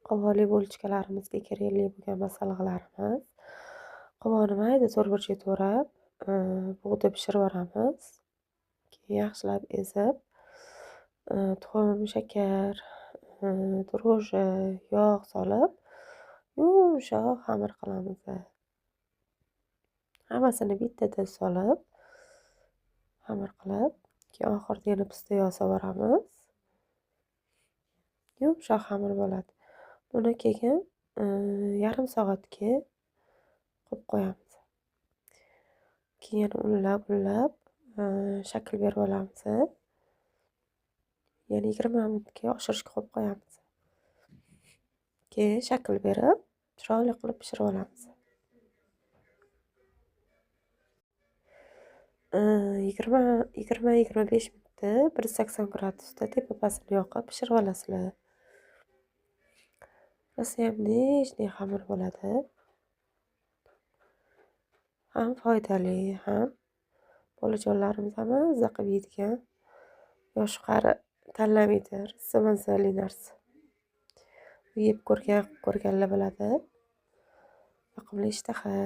qovoli bulochkalarimizga kerakli bo'lgan masalliqlarimiz. Qovonni mayda to'rtburchak to'rab, bug'da pishirvoramiz. Keyin yaxshilab ezib, tuxum, shakar, dro'jji, yog' solib, yumshoq xamir qilamiz. Hammasini bittada solib, xamir qilib, keyin oxirida yana pista yog' sovoramiz. Yumshoq xamir bo'ladi. Buni keyin yarim soatga qo'yib qo'yamiz. Keyin unlab, shakl berib olamiz. Yana 20 minutga oshirishga qo'yib qo'yamiz. Keyin shakl berib, chiroyli qilib pishirib olamiz. 20-25 minutda 180 gradusda tepa-pastini yoqib pishirib olasizlar. Rosayam nech xamir bo'ladi. Ham foydali, ham bolajonlarimiz ham mazza qilib yeydigan. Yoshi qari tanlamaydi, rosa mazali narsa. Yeb ko'rganlar biladi. Yoqimli ishtaha.